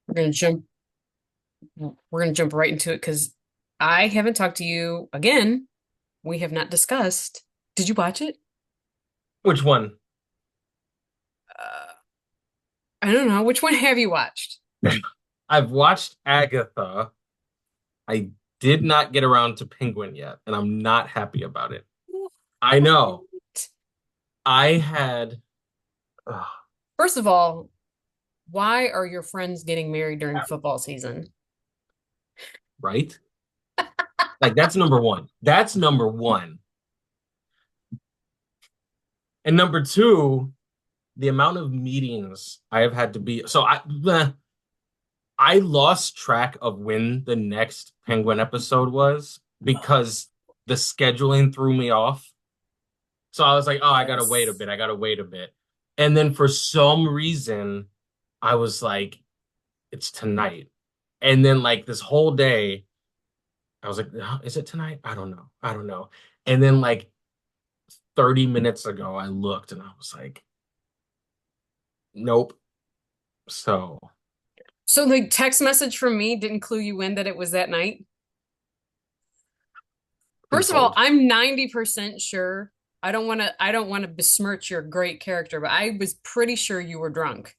We're gonna jump we're gonna jump right into it because I haven't talked to you again. We have not discussed. Did you watch it? Which one? Uh, I don't know. Which one have you watched? I've watched Agatha. I did not get around to Penguin yet, and I'm not happy about it. I know. I had, ugh, First of all, why are your friends getting married during football season? right? Like that's number one. That's number one. And number two, the amount of meetings I have had to be. I lost track of when the next Penguin episode was because the scheduling threw me off. So I was like, oh, I gotta wait a Yes. bit. I gotta wait a bit. And then for some reason, I was like, it's tonight. And then like this whole day, I was like, is it tonight? I don't know. I don't know. And then like 30 minutes ago, I looked and I was like, nope. So So the text message from me didn't clue you in that it was that night? First of all, controlled. I'm 90% sure. I don't want to besmirch your great character, but I was pretty sure you were drunk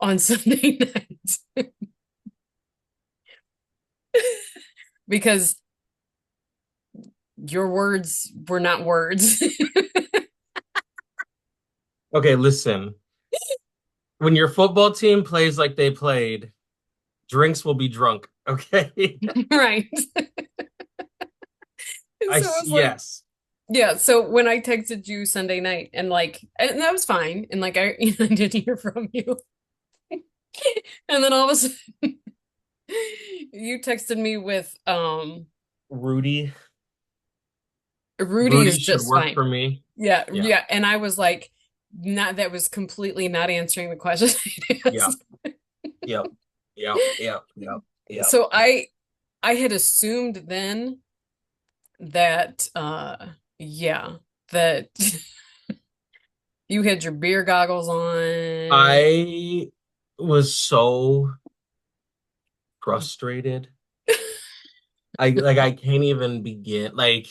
on Sunday night because your words were not words. Okay, listen. When your football team plays like they played, drinks will be drunk. Okay. Right. I So I was like, yes. yeah. So when I texted you Sunday night and that was fine. And like, I didn't hear from you. And then all of a sudden you texted me with, Rudy. Rudy is Rudy should just work fine. for me. Yeah. Yeah. Yeah. And I was like, not, that was completely not answering the question I Yeah. asked. Yep. Yep. Yep. Yep. Yep. So I had assumed then that, yeah, that you had your beer goggles on. I was so frustrated. I can't even begin. Like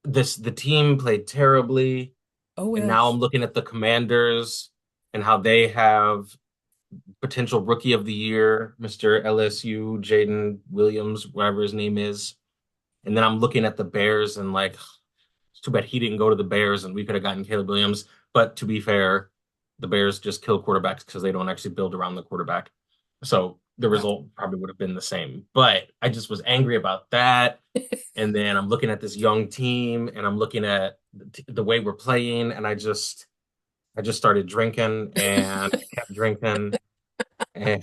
the team played terribly, Oh, and now yes. I'm looking at the Commanders and how they have potential rookie of the year, Mr. LSU, Jaden Williams, whatever his name is. And then I'm looking at the Bears and like, it's too bad he didn't go to the Bears and we could have gotten Caleb Williams. But to be fair, the Bears just kill quarterbacks because they don't actually build around the quarterback. So the Well, result probably would have been the same. But I just was angry about that. And then I'm looking at this young team and I'm looking at the way we're playing. And I just started drinking and I kept drinking. And, and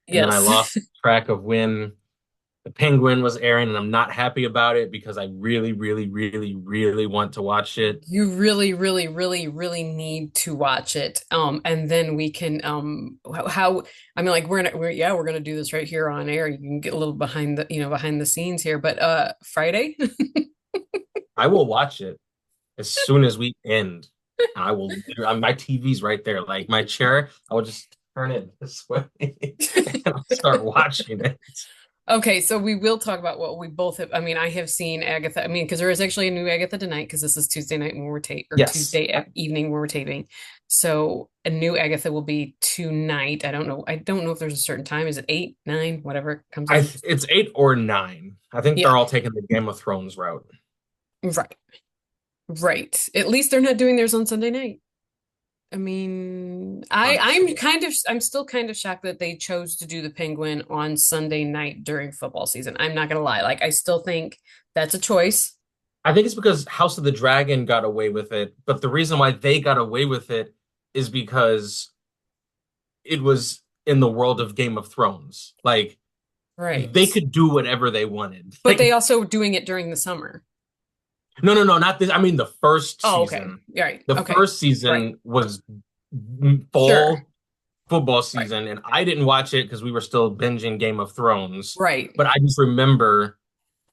then I yes. lost track of when the Penguin was airing, and I'm not happy about it because I really, really, really, really want to watch it. You really, really, really, really need to watch it. And then we can how I mean like we're gonna do this right here on air. You can get a little behind behind the scenes here. But Friday? I will watch it as soon as we end. I will, my TV's right there, like my chair. I will just turn it this way and I'll start watching it. Okay, so we will talk about what we both have. I mean, I have seen Agatha. I mean, because there is actually a new Agatha tonight, because this is Tuesday night when we're taping, or Yes. Tuesday evening when we're taping. So a new Agatha will be tonight. I don't know. I don't know if there's a certain time. Is it eight, nine, whatever it comes on? It's 8 or 9. I think Yeah, they're all taking the Game of Thrones route. right, right. At least they're not doing theirs on Sunday night. I mean, Honestly. I'm still kind of shocked that they chose to do the Penguin on Sunday night during football season. I'm not gonna lie. Like, I still think that's a choice. I think it's because House of the Dragon got away with it, but the reason why they got away with it is because it was in the world of Game of Thrones. Like they Right. could do whatever they wanted. But they Like also doing it during the summer. no, no, no, not this. I mean the first Oh, okay. season. Right. The Okay. first Right. season was Sure. fall football Right. season, and I didn't watch it because we were still binging Game of Thrones. Right. But I just remember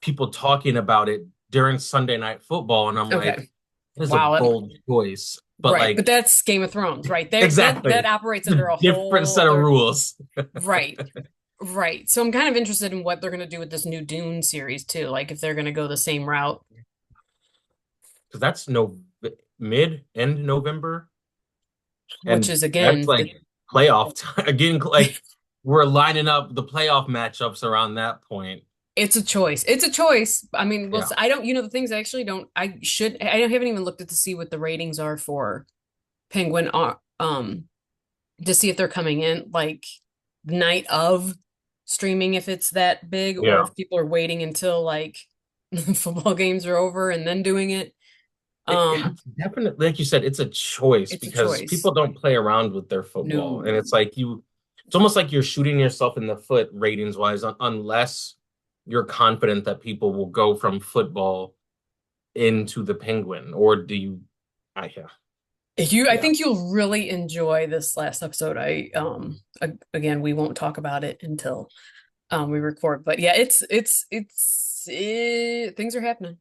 people talking about it during Sunday night football, and I'm like, Okay. It is a Wow. bold choice, but Right. But like that's Game of Thrones, right? There that exactly, operates it's under a a different whole set of other rules. right. Right. So I'm kind of interested in what they're going to do with this new Dune series too. Like if they're going to go the same route, Because that's no mid end November, which and is that's again, like playoff time again. Like we're lining up the playoff matchups around that point. it's a choice. It's a choice. I mean, well, Yeah, I don't, the things I actually don't, I haven't even looked at to see what the ratings are for Penguin, to see if they're coming in like night of streaming, if it's that big, or yeah. if people are waiting until like the football games are over and then doing it. Yeah, Um, definitely, like you said, it's a choice it's a because choice. people don't play around with their football, and No. it's like it's almost like you're shooting yourself in the foot ratings wise, unless you're confident that people will go from football into the Penguin, or do you? Yeah, I yeah. think you'll really enjoy this last episode. Again, we won't talk about it until we record, but yeah, things are happening.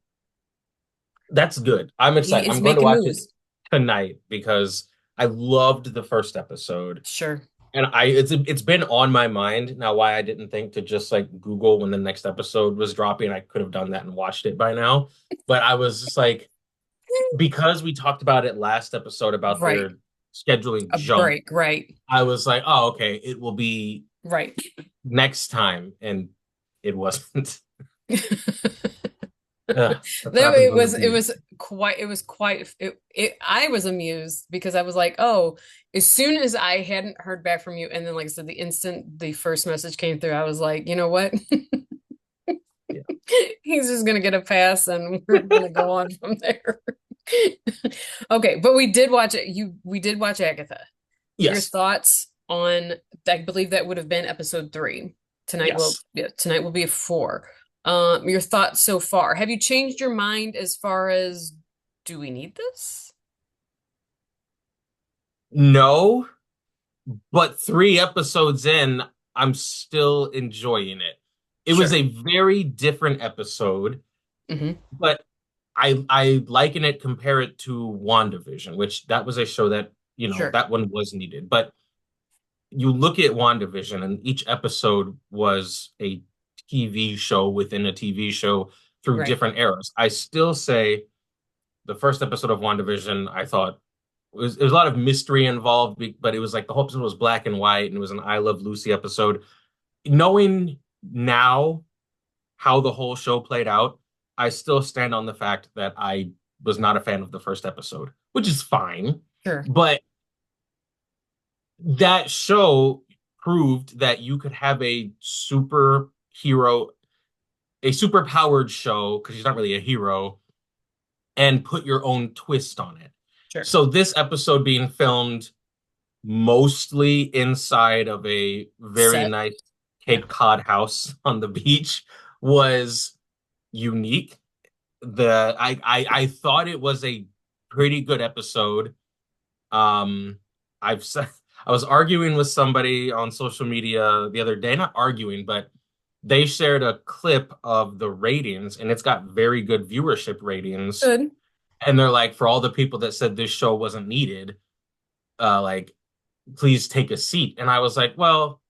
That's good. I'm excited. It's I'm going to making watch it moves. tonight because I loved the first episode. Sure. And it's been on my mind now why I didn't think to just like Google when the next episode was dropping. I could have done that and watched it by now. But I was just like, because we talked about it last episode about Right. their scheduling A jump, break, right. I was like, oh, okay, it will be Right. next time. And it wasn't. That's what There happens it when the was beard. I was amused because I was like, oh, as soon as I hadn't heard back from you, and then like I said, the instant the first message came through, I was like, you know what? Yeah. He's just gonna get a pass and we're gonna go on from there. Okay, but we did watch it. We did watch Agatha. Your Yes. thoughts on, I believe that would have been episode 3. Yes. Tonight will be a 4. Your thoughts so far. Have you changed your mind as far as, do we need this? No. But 3 episodes in, I'm still enjoying it. It was Sure. a very different episode, Hmm. but I liken it, compare it to WandaVision, which that was a show that, Sure. that one was needed. But you look at WandaVision, and each episode was a TV show within a TV show through Right. different eras. I still say the first episode of WandaVision, I thought it was a lot of mystery involved, but it was like the whole episode was black and white, and it was an I Love Lucy episode. Knowing now how the whole show played out, I still stand on the fact that I was not a fan of the first episode, which is fine. Sure. But that show proved that you could have a super powered show, because she's not really a hero, and put your own twist on it. Sure. So this episode being filmed mostly inside of a very Set. nice Yeah. Cape Cod house on the beach was unique. I thought it was a pretty good episode. Um, I've said I was arguing with somebody on social media the other day, not arguing, but they shared a clip of the ratings, and it's got very good viewership ratings. Good. And they're like, for all the people that said this show wasn't needed, like, please take a seat. And I was like, well,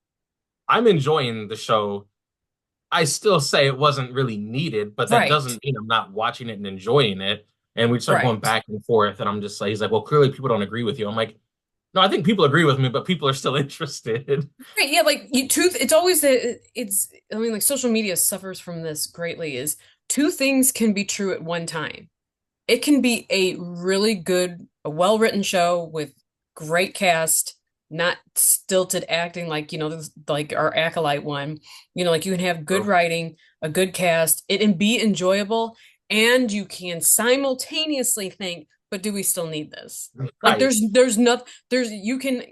I'm enjoying the show. I still say it wasn't really needed, but that Right. doesn't mean I'm not watching it and enjoying it. And we start going Right. back and forth, and I'm just like, he's like, well, clearly people don't agree with you. I'm like, no, I think people agree with me, but people are still interested. Right, yeah, like it's always it's, I mean, like social media suffers from this greatly, is two things can be true at one time. It can be a really good, a well-written show with great cast, not stilted acting like, like our Acolyte one. Like you can have good So, writing, a good cast, it and be enjoyable, and you can simultaneously think, but do we still need this? Like right. there's not there's you can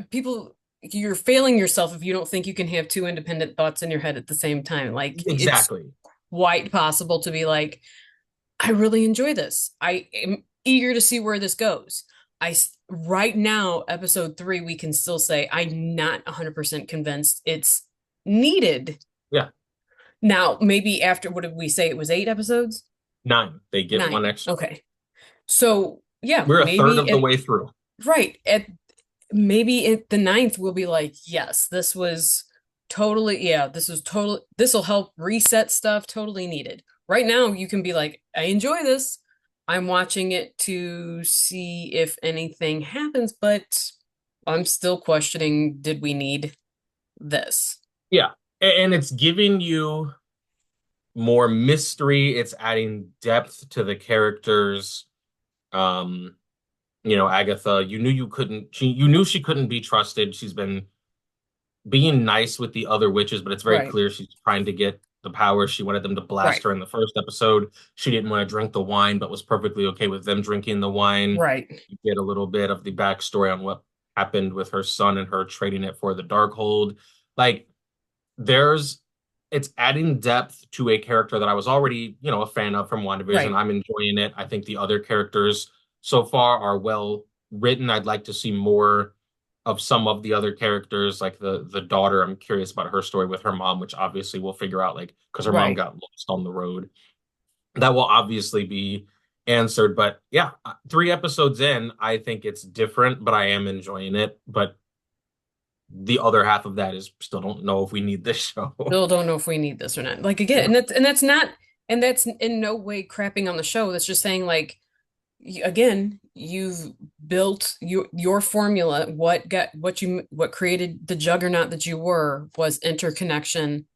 people you're failing yourself if you don't think you can have two independent thoughts in your head at the same time. Like it's Exactly. quite possible to be like, I really enjoy this. I am eager to see where this goes. Right now, episode 3, we can still say I'm not 100% convinced it's needed. Yeah. Now, maybe after, what did we say? It was 8 episodes? 9. They get one 9. extra. Okay. So yeah, We're a third maybe of the it way through. right at maybe at the ninth we'll be like, yes, this was totally, yeah, this was total, this will help reset stuff, totally needed. Right now, you can be like, I enjoy this. I'm watching it to see if anything happens, but I'm still questioning, did we need this? Yeah. And it's giving you more mystery. It's adding depth to the characters. Um, Agatha, you knew she couldn't be trusted. She's been being nice with the other witches, but it's very Right, clear she's trying to get the power. She wanted them to blast right, her in the first episode. She didn't want to drink the wine, but was perfectly okay with them drinking the wine. right, You get a little bit of the backstory on what happened with her son and her trading it for the Darkhold. Like, there's it's adding depth to a character that I was already, a fan of from WandaVision. right, I'm enjoying it. I think the other characters so far are well written. I'd like to see more of some of the other characters, like the daughter. I'm curious about her story with her mom, which obviously we'll figure out, like, because her mom right. got lost on the road. That will obviously be answered. But yeah, 3 episodes in, I think it's different, but I am enjoying it. But the other half of that is still don't know if we need this show. Still don't know if we need this or not. Like again, Yeah. and that's not, and that's in no way crapping on the show. That's just saying like again, you've built your formula. What created the juggernaut that you were was interconnection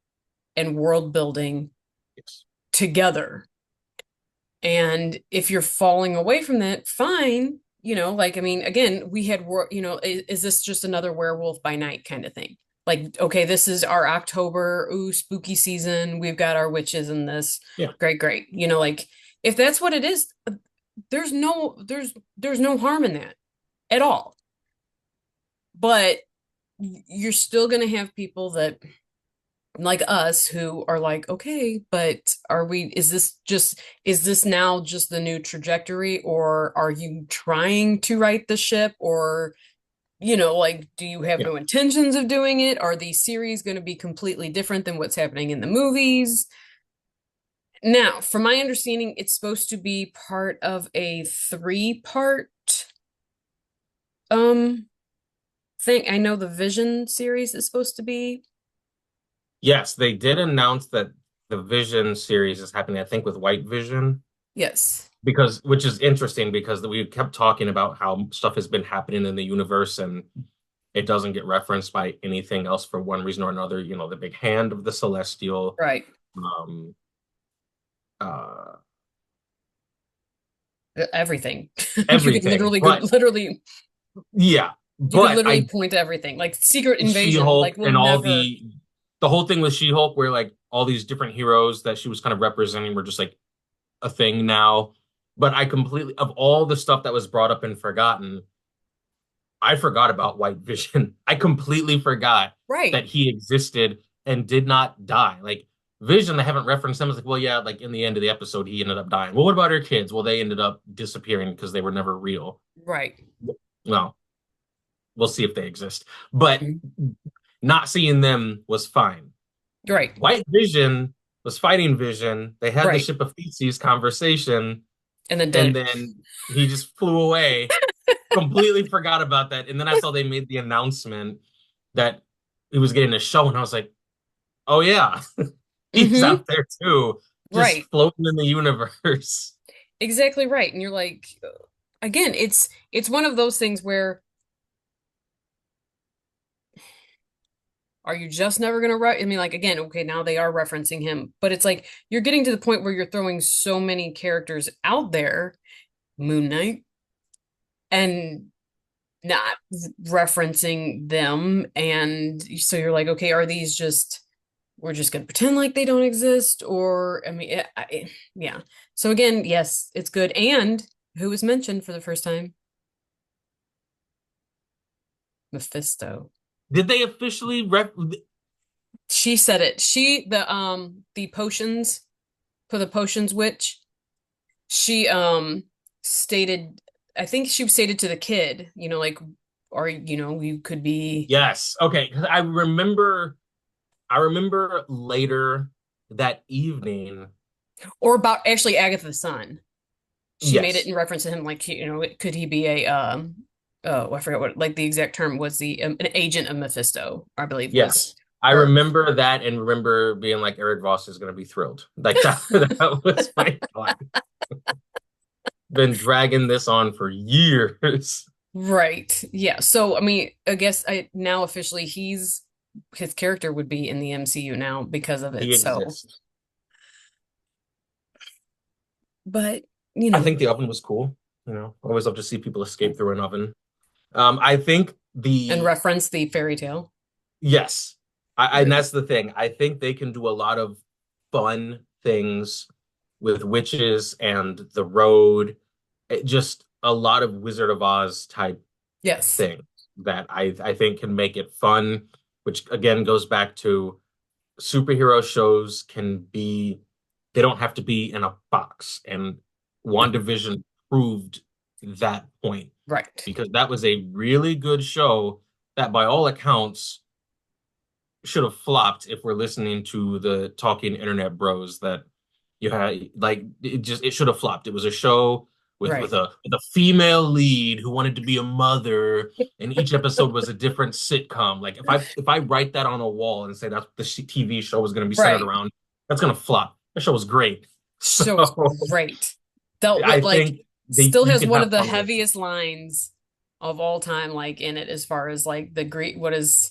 and world building Yes. together. And if you're falling away from that, fine. Like I mean, again, we had is this just another werewolf by night kind of thing? Like, okay, this is our October, ooh, spooky season. We've got our witches in this. Yeah. Great, great. Like if that's what it is, there's no harm in that at all. But you're still gonna have people that like us who are like, okay, but is this now just the new trajectory, or are you trying to right the ship, or like, do you have Yeah. no intentions of doing it? Are these series going to be completely different than what's happening in the movies? Now, from my understanding, it's supposed to be part of a three-part um thing. I know the Vision series is supposed to be. Yes, they did announce that the Vision series is happening, I think, with White Vision, Yes. because which is interesting because we kept talking about how stuff has been happening in the universe and it doesn't get referenced by anything else for one reason or another. The big hand of the Celestial, Right. um, uh, Everything. You could everything. But yeah, you could but literally I point to everything. Like Secret Invasion, She-Hulk like we'll and all never. the whole thing with She-Hulk, where like all these different heroes that she was kind of representing were just like a thing now. But I completely, of all the stuff that was brought up and forgotten, I forgot about White Vision. I completely forgot Right. that he existed and did not die. Like Vision, they haven't referenced him. It's like, well, yeah, like in the end of the episode, he ended up dying. Well, what about her kids? Well, they ended up disappearing because they were never real. Right. Well, we'll see if they exist. But Mhm. not seeing them was fine. Right. White Vision was fighting Vision. They had the Right. Ship of Theseus conversation, And then did and it. then he just flew away. Completely forgot about that. And then I saw they made the announcement that he was getting a show, and I was like, oh yeah, he's Mm-hmm. out there too, just Right. floating in the universe. Exactly right. And you're like, again, it's one of those things where are you just never gonna write? I mean, like again, okay, now they are referencing him, but it's like you're getting to the point where you're throwing so many characters out there, Moon Knight, and not referencing them. And so you're like, okay, are these just, we're just going to pretend like they don't exist? Or, I mean, yeah. So again, yes, it's good. And who was mentioned for the first time? Mephisto. Did they officially She said it. The potions, for the potions witch, she, stated, I think she stated to the kid, like, or, you could be. Yes. Okay. 'Cause I remember later that evening. Or about actually Agatha's son. she made it Yes. in reference to him, like, could he be a oh, I forgot what, like, the exact term was, the an agent of Mephisto, I believe was Yes. I her. remember that and remember being like, Eric Voss is going to be thrilled. Like that, that was my thought. Been dragging this on for years. Right. Yeah. So, I mean, I guess I now officially his character would be in the MCU now because of He it. So, exists. but, I think the oven was cool. I always love to see people escape through an oven. I think and the reference the fairy tale. yes, and Right. that's the thing. I think they can do a lot of fun things with witches and the road. Just a lot of Wizard of Oz type Yes. things that I think can make it fun, which again goes back to superhero shows can be they don't have to be in a box. And No. WandaVision proved that point Right. because that was a really good show that by all accounts should have flopped if we're listening to the talking internet bros that you had like it should have flopped. It was a show with Right. with a female lead who wanted to be a mother, and each episode was a different sitcom. Like if I write that on a wall and say that's the TV show was going to be centered Right. around, that's going to flop. That show was great. Show was So great. Dealt with, I like, think they still you has can one of have the fun with it. heaviest lines of all time, like, in it, as far as like the great, What is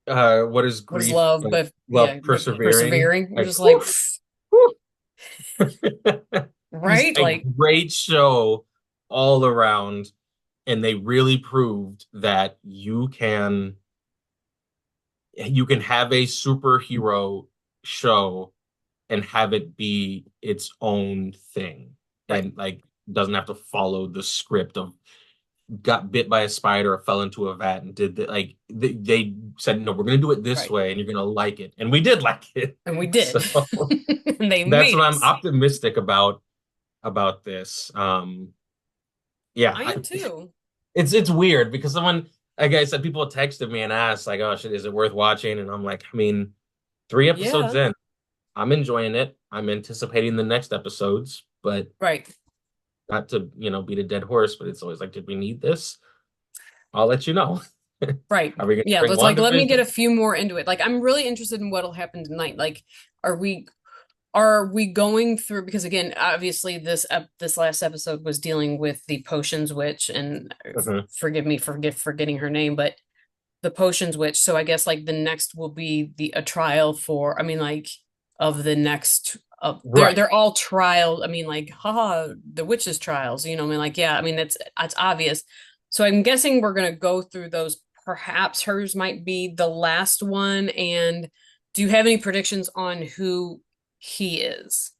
what is grief? love, but yeah, Love but persevering. persevering. You're Like just like, whew, whew. Just right? a Like, great show all around, and they really proved that you can have a superhero show and have it be its own thing, right, and like doesn't have to follow the script of got bit by a spider or fell into a vat and did that. Like they said, no, we're gonna do it this right. way, and you're gonna like it, and we did like it. And we So did. And they that's made what it. I'm optimistic about this. Yeah, I am too. it's weird because someone, like I said, people texted me and asked like, "Oh shit, is it worth watching?" And I'm like, I mean, 3 episodes Yeah. in, I'm enjoying it. I'm anticipating the next episodes, but Right. not to beat a dead horse. But it's always like, did we need this? I'll let you know. Right. Are we going to Yeah. bring Let me get a WandaVision? few more into it. Like, I'm really interested in what'll happen tonight. Like, are we are we going through, because again, obviously this last episode was dealing with the potions witch, and Mhm. forgive me for forgetting her name, but the potions witch. So I guess, like, the next will be the a trial for, I mean, like, of the next Right. they're all trial. I mean, like, haha, the witches trials, I mean, like, yeah, I mean, that's obvious. So I'm guessing we're gonna go through those. Perhaps hers might be the last one. And do you have any predictions on who he is?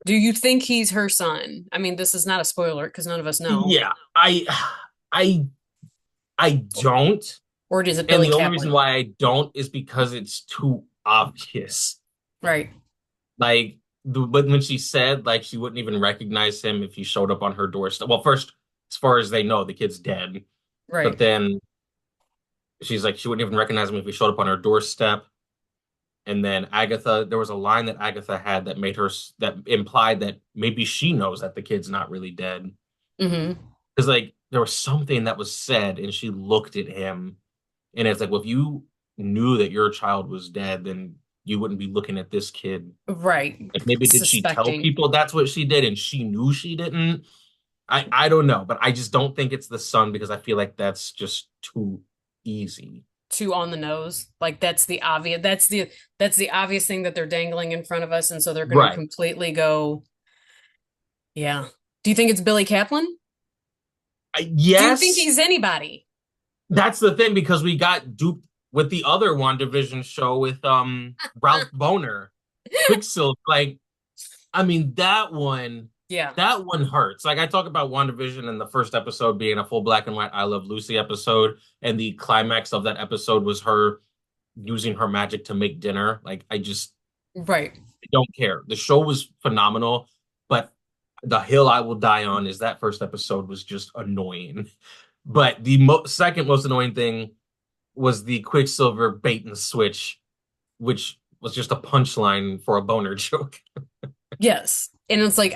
Do you think he's her son? I mean, this is not a spoiler because none of us know. Yeah. I I don't. Or is it And Billy the only reason Kaplan? why I don't is because it's too obvious. Right, Like but when she said like she wouldn't even recognize him if he showed up on her doorstep. Well, first, as far as they know, the kid's dead. But right. then she's like she wouldn't even recognize him if he showed up on her doorstep. And then Agatha, there was a line that Agatha had that made her that implied that maybe she knows that the kid's not really dead. Mm-hmm. Because like there was something that was said, and she looked at him, and it's like, well, if you knew that your child was dead, then you wouldn't be looking at this kid. Right. Like maybe did she tell Suspecting. people that's what she did, and she knew she didn't? I don't know, but I just don't think it's the son because I feel like that's just too easy. Too on the nose. Like, that's the obvious thing that they're dangling in front of us, and so they're gonna Right. completely go, yeah. Do you think it's Billy Kaplan? Do you think Yes, he's anybody? that's the thing because we got duped with the other WandaVision show with Ralph Boner, Quicksilver. Like, I mean, Yeah. that one hurts. Like I talk about WandaVision and the first episode being a full black and white I Love Lucy episode, and the climax of that episode was her using her magic to make dinner. Like I just Right. don't care. The show was phenomenal, but the hill I will die on is that first episode was just annoying. But the second most annoying thing was the Quicksilver bait and switch, which was just a punchline for a boner joke. Yes. and it's like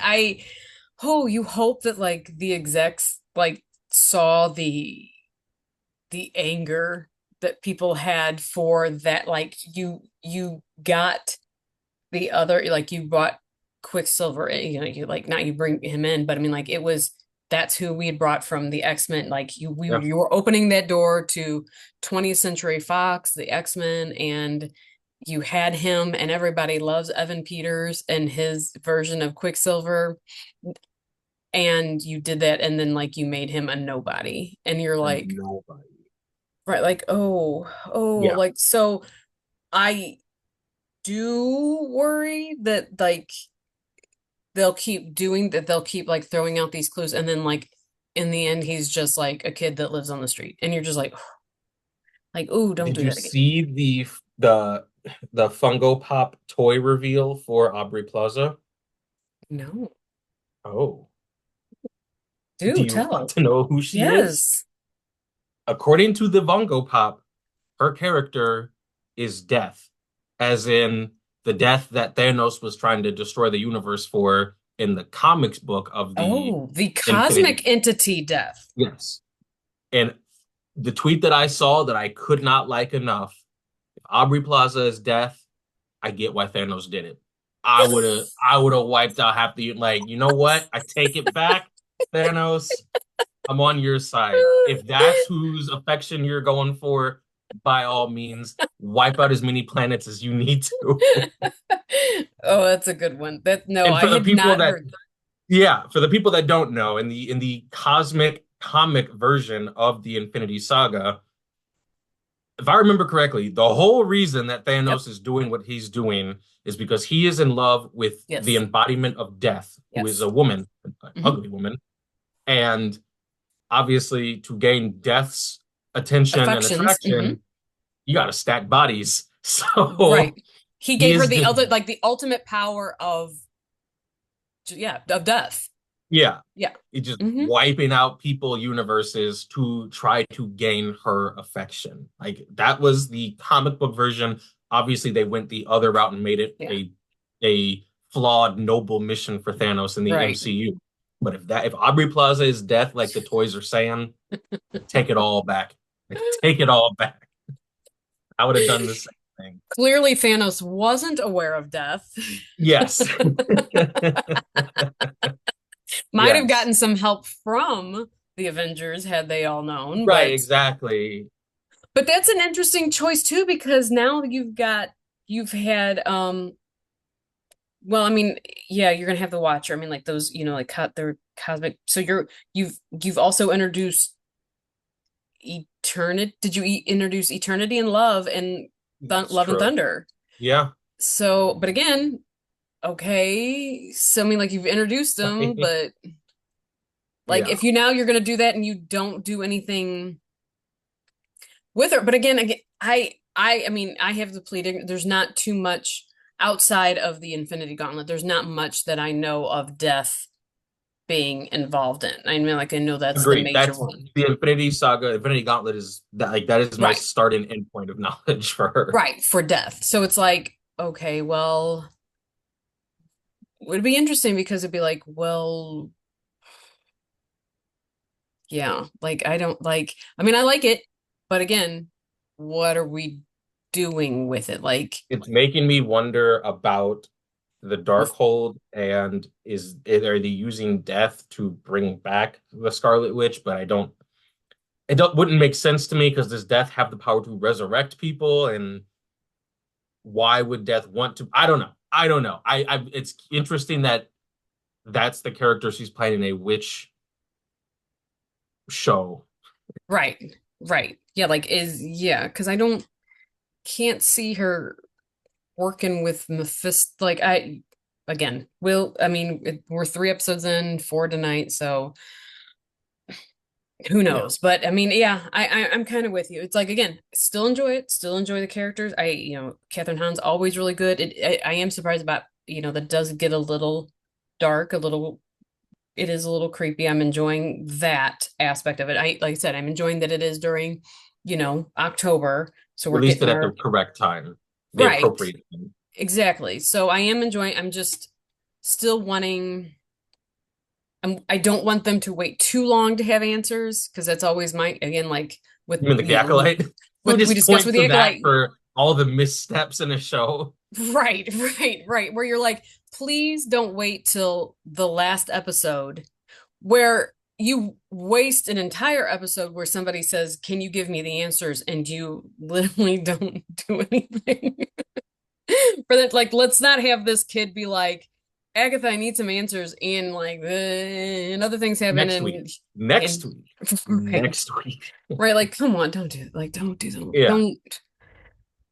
oh, you hope that like the execs like saw the anger that people had for that. Like you got the other, like you brought Quicksilver, you know, you like not you bring him in, but I mean like it was that's who we had brought from the X-Men. Like Yeah. you were opening that door to 20th Century Fox, the X-Men, and you had him, and everybody loves Evan Peters and his version of Quicksilver, and you did that, and then like you made him a nobody, and you're And like, nobody. right, like oh, Yeah. like so I do worry that like they'll keep doing that, they'll keep like throwing out these clues, and then like in the end he's just like a kid that lives on the street, and you're just like, oh, don't Did do you that again. see the Fungo Pop toy reveal for Aubrey Plaza? No, Oh, do do you want tell. to know who she is? Yes. According to the Fungo Pop, her character is Death, as in the death that Thanos was trying to destroy the universe for in the comics book of the Oh, the Infinity. cosmic entity death. Yes. And the tweet that I saw that I could not like enough, if Aubrey Plaza is Death, I get why Thanos did it. I would have wiped out half the like, you know what? I take it back, Thanos. I'm on your side. If that's whose affection you're going for, by all means, wipe out as many planets as you need to. Oh, that's a good one. That no, And I for the had people not that, heard that. yeah, for the people that don't know, in the cosmic comic version of the Infinity Saga, if I remember correctly, the whole reason that Yep. Thanos is doing what he's doing is because he is in love with the Yes. embodiment of death, who is a Yes. woman, an Hmm. ugly woman. And obviously, to gain death's attention and Affections. Hmm. attraction, you got to stack bodies. Right. So He he gave her is the just, other, like the ultimate power of, yeah, of death. yeah, Yeah. he's just Hmm. wiping out people, universes to try to gain her affection. Like that was the comic book version. Obviously, they went the other route and made it Yeah. a flawed, noble mission for Thanos in the Right. MCU. But if Aubrey Plaza is death, like the toys are saying, take it all back. Like, take it all back. I would have done the same thing. Clearly, Thanos wasn't aware of death. Yes. Might have Yes. gotten some help from the Avengers had they all known, Right, but exactly. that's an interesting choice too, because now you've had well, I mean, yeah, you're gonna have the Watcher. I mean, like those, you know, like they're cosmic. So you've also introduced Eternity. Did you introduce Eternity and Love and It's Love and true. Thunder? Yeah. So, but again, okay. So I mean, like you've introduced them, but like Yeah. if you now you're gonna do that and you don't do anything with her. But again, I mean, I have the pleading. There's not too much outside of the Infinity Gauntlet. There's not much that I know of Death being involved in. I mean, like I know that's the Agreed. major That's one. the Infinity Saga. Infinity Gauntlet is that like that is my Right. start and end point of knowledge for her. Right, for Death. So it's like, okay, well, it would be interesting because it'd be like, well, yeah, like I don't like, I mean, I like it, but again, what are we doing with it? Like It's making me wonder about the with Darkhold and are they using death to bring back the Scarlet Witch? But it wouldn't make sense to me because does death have the power to resurrect people? And why would death want to? I don't know. I don't know. It's interesting that that's the character she's playing in a witch show. right, right. Yeah, like is yeah, because I don't can't see her working with Mephisto. Like I again, will I mean we're 3 episodes in, four tonight, so who Yeah. knows? But I mean, yeah, I'm kind of with you. It's like again, still enjoy it, still enjoy the characters. Catherine Hahn's always really good. I am surprised about that does get a little dark, a little. It is a little creepy. I'm enjoying that aspect of it. I like I said, I'm enjoying that it is during, October, so we're Released it getting at the our correct time. They right. appropriated them. Exactly. So I am enjoying. I'm just still wanting. I don't want them to wait too long to have answers because that's always my again like with You mean the Acolyte? We what we just discussed point with the to that acolyte. for all the missteps in a show. Right, right. Where you're like, please don't wait till the last episode where you waste an entire episode where somebody says, "Can you give me the answers?" and you literally don't do anything. For that, like, let's not have this kid be like, Agatha, I need some answers, and like and other things happen Next week. Next and week. right, Next week. right, like, come on, don't do it. Like, don't do them. Yeah,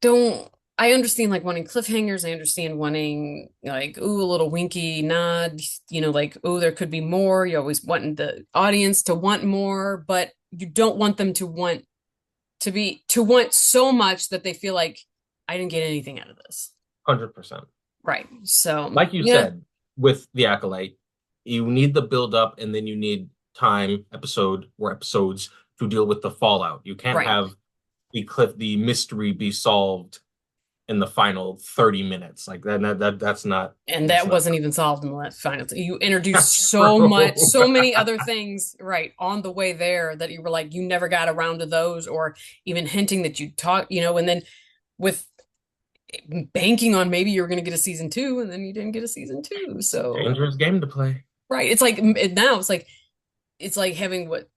Don't I understand like wanting cliffhangers. I understand wanting like, ooh, a little winky nod, like, oh, there could be more. You always want the audience to want more, but you don't want them to want so much that they feel like I didn't get anything out of this. 100%. Right. So Like you yeah, said, with the Acolyte, you need the build up and then you need time, episode or episodes to deal with the fallout. You can't right. have the mystery be solved in the final 30 minutes. Like And that's that not wasn't even solved in the last final. You introduced that's so much, true. so many other things, right, on the way there that you were like, you never got around to those, or even hinting that you talk, and then with banking on maybe you were going to get a season two, and then you didn't get a season two. So, Dangerous game to play. right, it's like now it's like having what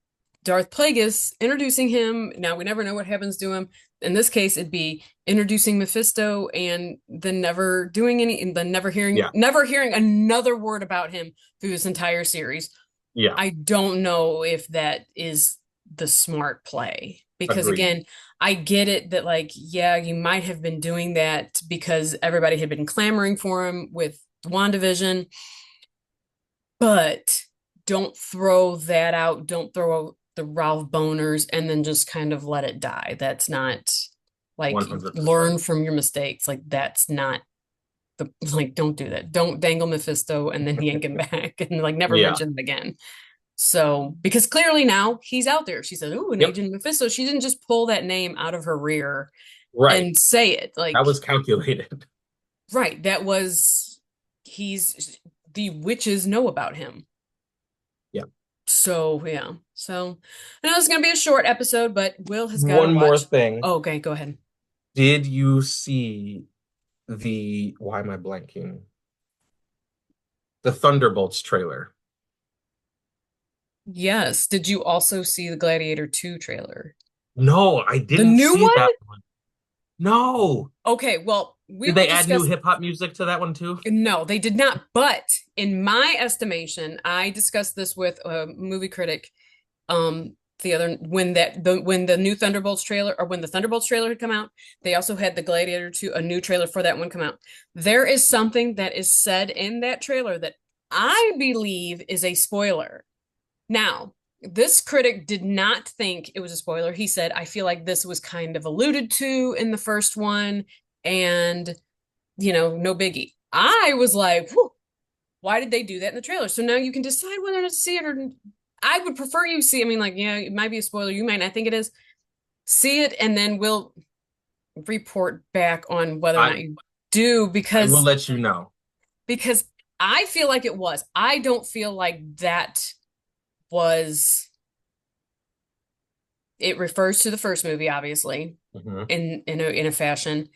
Darth Plagueis introducing him. Now we never know what happens to him. In this case, it'd be introducing Mephisto and then never doing any, and then Yeah. never hearing another word about him through this entire series. Yeah. I don't know if that is the smart play because Agreed. again, I get it that like, yeah, you might have been doing that because everybody had been clamoring for him with WandaVision, but don't throw that out. Don't throw out the Ralph Boners and then just kind of let it die. That's not like 100%. learn from your mistakes. Like that's not the like don't do that. Don't dangle Mephisto and then yank him back and like never Yeah. mention it again. So because clearly now he's out there. She said, "Ooh, an Yep. Agent Mephisto." She didn't just pull that name out of her rear Right. and say it. That Like, was calculated. right, that was he's the witches know about him. Yeah. So yeah. So I know it's gonna be a short episode, but Will has got to One more watch. thing. Oh, okay, go ahead. Did you see why am I blanking? The Thunderbolts trailer. Yes. Did you also see the Gladiator 2 trailer? No, I The didn't new see one? that one. No. Okay, well, we Did will they add new discuss. hip hop music to that one too? No, they did not. But in my estimation, I discussed this with a movie critic the other when the new Thunderbolts trailer or when the Thunderbolts trailer had come out, they also had the Gladiator 2, a new trailer for that one come out. There is something that is said in that trailer that I believe is a spoiler. Now, this critic did not think it was a spoiler. He said, I feel like this was kind of alluded to in the first one, and no biggie. I was like, whew, why did they do that in the trailer? So now you can decide whether or not to see it, or I would prefer you see. I mean, like, yeah, it might be a spoiler. You might not think it is. See it, and then we'll report back on whether or I not you do, I will because let you know. because I feel like it was. I don't feel like that was. It refers to the first movie, obviously, Mhm. in a fashion.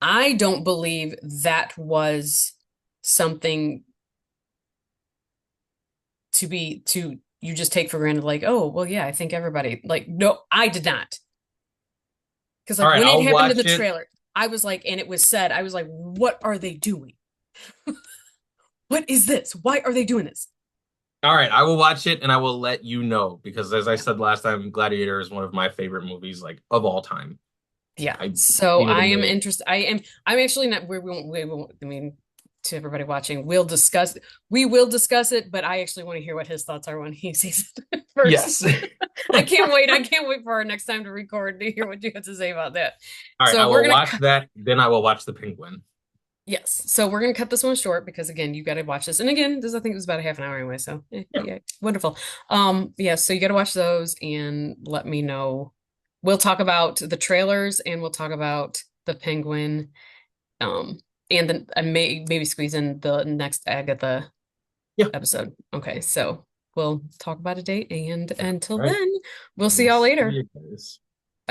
I don't believe that was something to you just take for granted, like, oh, well, yeah, I think everybody like, no, I did not. Because All like right, when it I'll happened in watch the it. trailer, I was like, and it was said, I was like, what are they doing? What is this? Why are they doing this? All right, I will watch it and I will let you know because as I Yeah. said last time, Gladiator is one of my favorite movies like of all time. Yeah. I've So seen it a I am million. interested. I'm actually not we won't I mean to everybody watching, we will discuss it, but I actually want to hear what his thoughts are when he sees it first. Yes. I can't wait. I can't wait for our next time to record to hear what you have to say about that. All right, I So we're will gonna watch that, then I will watch The Penguin. yes. So we're gonna cut this one short because again, you gotta watch this. And again, I think it was about a half an hour anyway. So Yeah. yeah, wonderful. Yeah, so you gotta watch those and let me know. We'll talk about the trailers and we'll talk about the Penguin. Um, And then I may maybe squeeze in the next Agatha Yeah. episode. Okay, so we'll talk about a date, and All until right. then, we'll see We'll y'all see later. you guys.